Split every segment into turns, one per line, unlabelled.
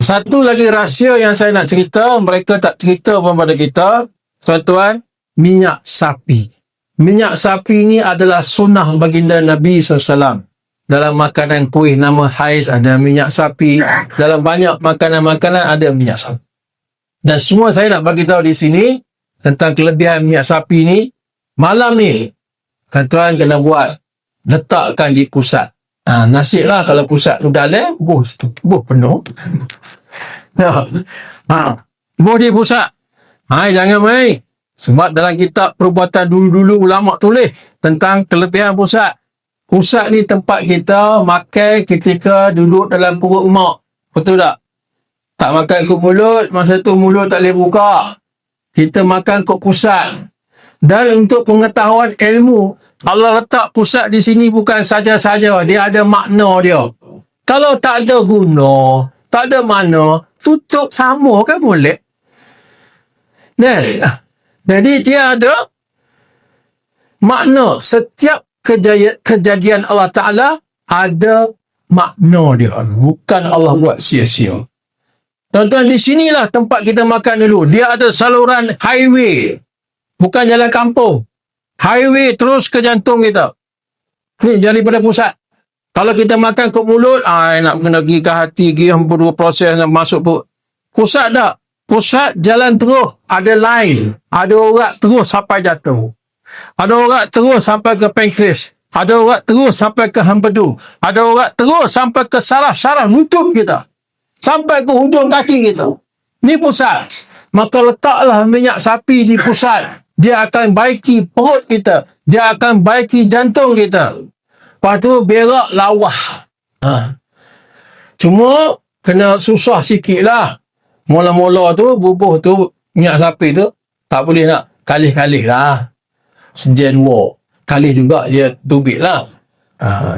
Satu lagi rahsia yang saya nak cerita, mereka tak cerita pun pada kita, tuan-tuan, minyak sapi. Minyak sapi ni adalah sunnah baginda Nabi SAW. Dalam makanan kuih nama hais ada minyak sapi. Dalam banyak makanan-makanan ada minyak sapi. Dan semua saya nak bagi tahu di sini tentang kelebihan minyak sapi ni. Malam ni, tuan-tuan kena buat, letakkan di pusat. Nasib lah kalau pusat tu dalam, bos penuh. Bos di pusat. Jangan main. Sebab dalam kitab perbuatan dulu-dulu ulama tulis tentang kelebihan pusat. Pusat ni tempat kita makan ketika duduk dalam perut mak. Betul tak? Tak makan kot mulut, masa tu mulut tak boleh buka. Kita makan kot pusat. Dan untuk pengetahuan ilmu, Allah letak pusat di sini bukan saja-saja. Dia ada makna dia. Kalau tak ada guna, tak ada makna, tutup sama kan boleh? Jadi dia ada makna. Setiap kejadian Allah Ta'ala ada makna dia. Bukan Allah buat sia-sia. Tuan-tuan, di sinilah tempat kita makan dulu. Dia ada saluran highway. Bukan jalan kampung. Highway terus ke jantung kita. Ni daripada pusat. Kalau kita makan ke mulut, nak kena pergi ke hati, pergi perlu proses nak masuk pun. Pusat tak? Pusat jalan terus. Ada line. Ada urat terus sampai jantung. Ada urat terus sampai ke pankreas. Ada urat terus sampai ke empedu. Ada urat terus sampai ke saraf-saraf lutut kita. Sampai ke hujung kaki kita. Ni pusat. Maka letaklah minyak sapi di pusat. Dia akan baiki perut kita. Dia akan baiki jantung kita. Lepas tu berak lawah. Cuma kena susah sikit lah. Mula-mula tu, bubuh tu, minyak sapi tu, tak boleh nak kalih-kalih lah. Sejen dua. Kalih juga dia tubik lah.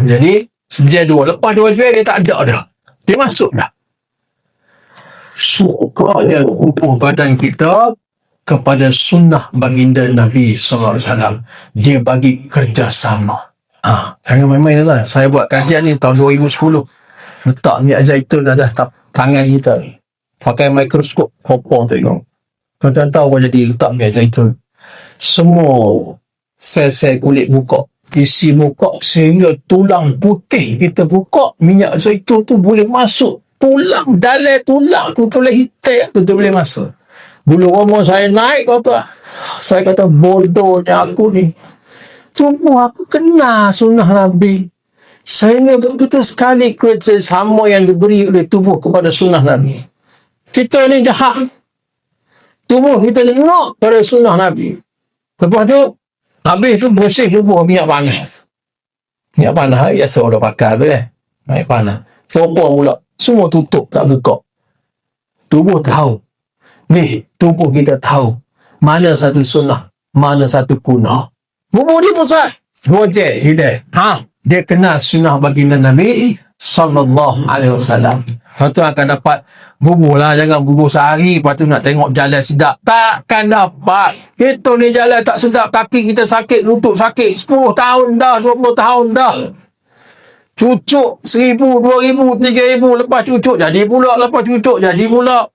Jadi, sejen dua. Lepas dua jual, dia tak ada dah. Dia masuk dah. Suka dia bubuh badan kita kepada sunnah baginda Nabi SAW. Dia bagi kerjasama. Jangan main-main lah. Saya buat kajian ni tahun 2010. Letak minyak zaitun ada tangan kita ni. Pakai mikroskop, popong tengok. Tuan-tuan tahu apa jadi letak minyak zaitun? Semua sel-sel kulit muka, isi muka sehingga tulang putih kita buka, minyak zaitun tu boleh masuk. Tulang, dalam tulang tu, tulang hitam tu boleh masuk. Bulu roma saya naik kata. Saya kata bodohnya aku ni. Cuma aku kenal sunnah Nabi. Sehingga begitu sekali kerjasama yang diberi oleh tubuh kepada sunnah Nabi. Kita ni jahat. Tubuh kita tengok pada sunnah Nabi. Lepas tu, habis tu bersih tubuh minyak panas. Minyak panas, biasa orang pakai tu minyak panas. Sopong pula. Semua tutup, tak buka. Tubuh tahu. Ni, tubuh kita tahu. Mana satu sunnah, mana satu kuno. Bubuh di pusat. Gojek, hidayah. Dia kenal sunnah baginda Nabi SAW. Tuan-tuan akan dapat bubuh lah. Jangan bubuh sehari, lepas tu nak tengok jalan sedap. Takkan dapat. Kita ni jalan tak sedap, kaki kita sakit, lutut sakit. 10 tahun dah, 20 tahun dah. Cucuk 1,000, 2,000, 3,000. Lepas cucuk jadi pula. Lepas cucuk jadi pula.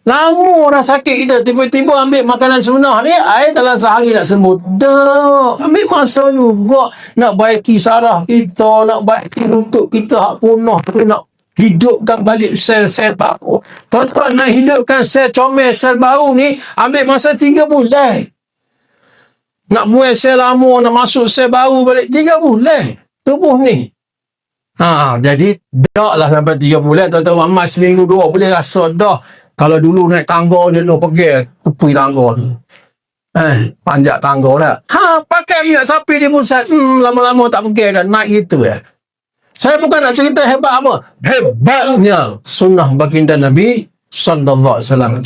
Lama dah sakit kita. Tiba-tiba ambil makanan sunnah ni, dalam sehari nak sembuh. Dah. Ambil masa juga. Nak baiki saraf kita, nak baiki lutut kita hak punah. Nak hidupkan balik sel-sel baru. Tuan-tuan nak hidupkan sel comel, sel baru ni, ambil masa 3 bulan. Nak buang sel lama, nak masuk sel baru balik 3 bulan. Tubuh ni. Jadi, dah lah sampai 3 bulan. Tuan-tuan, emas seminggu 2 boleh rasa dah. Kalau dulu naik tangga, dia nak pergi tepi tangga tu. Panjat tangga dah. Pakai minyak sapi di pusat. Lama-lama tak pergi dah. Naik itu ya. Saya bukan nak cerita hebat apa. Hebatnya sunnah baginda Nabi SAW.